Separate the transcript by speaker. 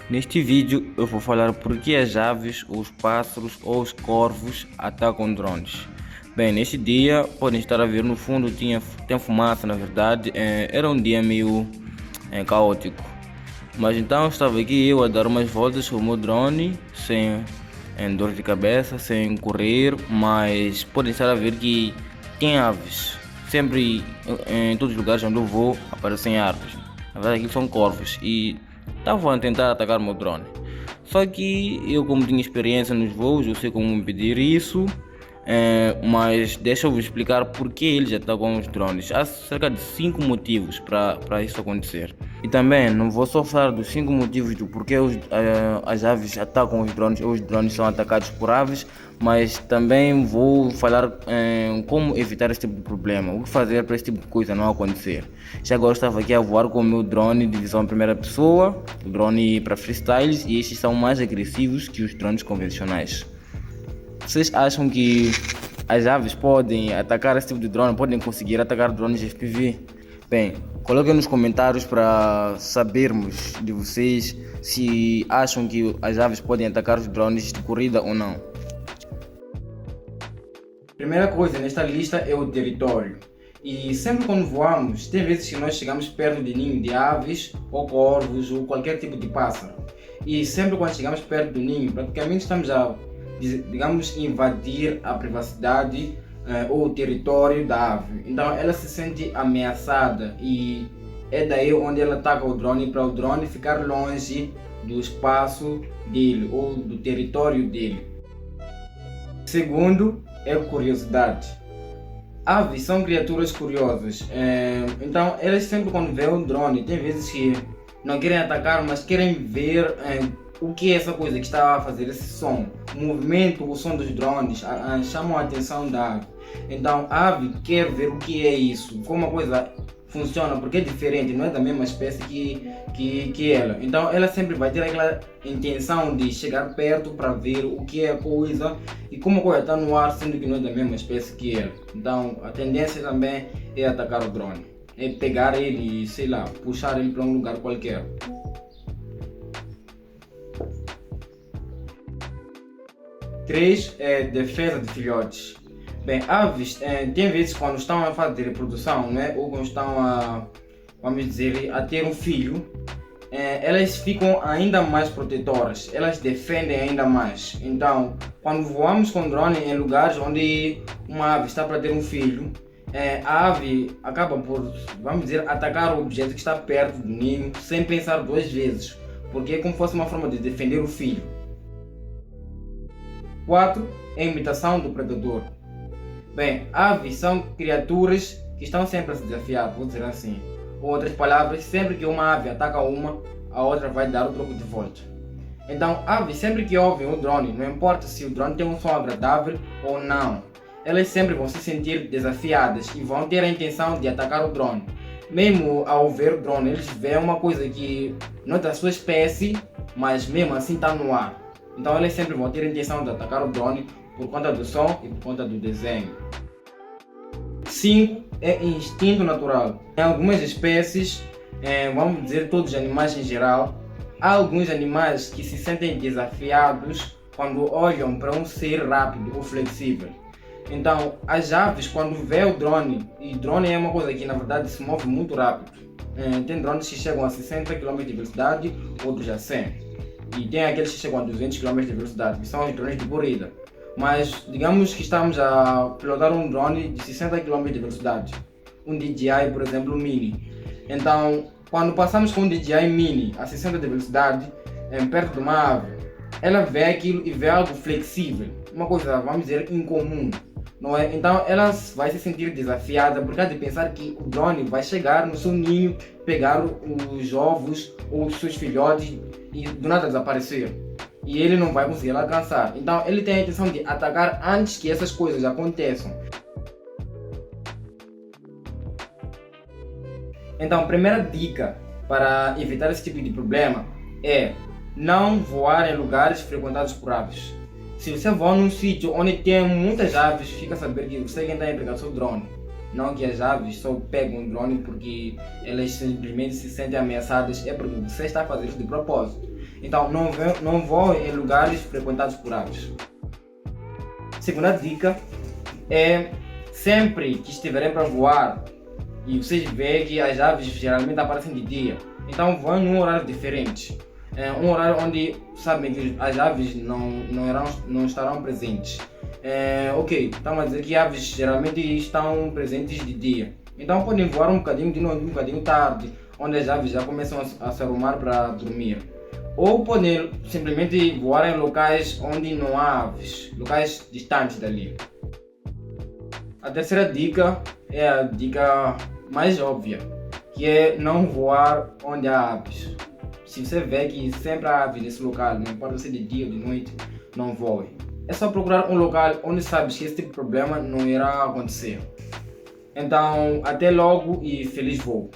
Speaker 1: Neste vídeo eu vou falar por que as aves, os pássaros ou os corvos atacam drones. Bem, neste dia podem estar a ver no fundo tem fumaça, na verdade, era um dia meio caótico. Mas então estava aqui eu a dar umas voltas com o meu drone, sem dor de cabeça, sem correr, mas podem estar a ver que tem aves. Sempre em todos os lugares onde eu vou aparecem árvores. Na verdade aqui são corvos e estavam a tentar atacar o meu drone. Só que eu, como tinha experiência nos voos, eu sei como impedir isso. Mas deixa eu vos explicar porque eles atacam os drones. Há cerca de 5 motivos para isso acontecer. E também não vou só falar dos 5 motivos do porquê as aves atacam os drones ou os drones são atacados por aves, mas também vou falar como evitar esse tipo de problema, o que fazer para esse tipo de coisa não acontecer. Já agora estava aqui a voar com o meu drone de visão em primeira pessoa, o drone para freestyles, e estes são mais agressivos que os drones convencionais. Vocês acham que as aves podem atacar esse tipo de drone, podem conseguir atacar drones FPV? Bem, coloquem nos comentários para sabermos de vocês se acham que as aves podem atacar os drones de corrida ou não. Primeira coisa nesta lista é o território. E sempre quando voamos, tem vezes que nós chegamos perto de ninho de aves, ou corvos, ou qualquer tipo de pássaro. E sempre quando chegamos perto do ninho, praticamente estamos a, digamos, invadir a privacidade ou o território da ave. Então ela se sente ameaçada e é daí onde ela ataca o drone, para o drone ficar longe do espaço dele ou do território dele. Segundo é curiosidade. Aves são criaturas curiosas, então elas sempre quando vêem o drone, tem vezes que não querem atacar, mas querem ver o que é essa coisa que está a fazer esse som. O movimento, o som dos drones chamam a atenção da ave. Então a ave quer ver o que é isso, como a coisa funciona, porque é diferente, não é da mesma espécie que ela. Então ela sempre vai ter aquela intenção de chegar perto para ver o que é a coisa e como a coisa está no ar, sendo que não é da mesma espécie que ela. Então a tendência também é atacar o drone, é pegar ele e, sei lá, puxar ele para um lugar qualquer. Três é defesa de filhotes. Bem, aves tem vezes quando estão a fazer reprodução, né, ou quando estão a, vamos dizer, a ter um filho, elas ficam ainda mais protetoras, elas defendem ainda mais. Então, quando voamos com drone em lugares onde uma ave está para ter um filho, a ave acaba por, vamos dizer, atacar o objeto que está perto do ninho sem pensar duas vezes, porque é como se fosse uma forma de defender o filho. 4. É a imitação do predador. Bem, aves são criaturas que estão sempre a se desafiar, vou dizer assim. Com outras palavras, sempre que uma ave ataca uma, a outra vai dar o troco de volta. Então, aves sempre que ouvem o drone, não importa se o drone tem um som agradável ou não, elas sempre vão se sentir desafiadas e vão ter a intenção de atacar o drone. Mesmo ao ver o drone, eles veem uma coisa que não é da sua espécie, mas mesmo assim está no ar. Então elas sempre vão ter a intenção de atacar o drone por conta do som e por conta do desenho. 5. É instinto natural. Em algumas espécies, vamos dizer todos os animais em geral, há alguns animais que se sentem desafiados quando olham para um ser rápido ou flexível. Então as aves quando vê o drone, e drone é uma coisa que na verdade se move muito rápido. Tem drones que chegam a 60 km de velocidade, outros a 100. E tem aqueles que chegam a 200 km de velocidade, que são os drones de corrida. Mas digamos que estamos a pilotar um drone de 60 km de velocidade, um DJI, por exemplo, mini. Então, quando passamos com um DJI mini a 60 de velocidade, perto de uma ave, ela vê aquilo e vê algo flexível, uma coisa, vamos dizer, incomum. Não é? Então ela vai se sentir desafiada por causa de pensar que o drone vai chegar no seu ninho, pegar os ovos ou os seus filhotes e do nada desaparecer. E ele não vai conseguir alcançar. Então ele tem a intenção de atacar antes que essas coisas aconteçam. Então a primeira dica para evitar esse tipo de problema é não voar em lugares frequentados por aves. Se você voa num sítio onde tem muitas aves, fica a saber que você quem está a empregar seu drone. Não que as aves só pegam o drone porque elas simplesmente se sentem ameaçadas, é porque você está a fazer isso de propósito. Então não voem em lugares frequentados por aves. Segunda dica é sempre que estiverem para voar e vocês veem que as aves geralmente aparecem de dia, então voem num horário diferente. Um horário onde sabem que as aves não estarão presentes. Ok, estamos a dizer que aves geralmente estão presentes de dia. Então podem voar um bocadinho de noite, um bocadinho tarde, onde as aves já começam a se arrumar para dormir. Ou podem simplesmente voar em locais onde não há aves, locais distantes dali. A terceira dica é a dica mais óbvia, que é não voar onde há aves. Se você vê que sempre há aves nesse local, não importa se é de dia ou de noite, não voe. É só procurar um local onde sabes que esse tipo de problema não irá acontecer. Então, até logo e feliz voo!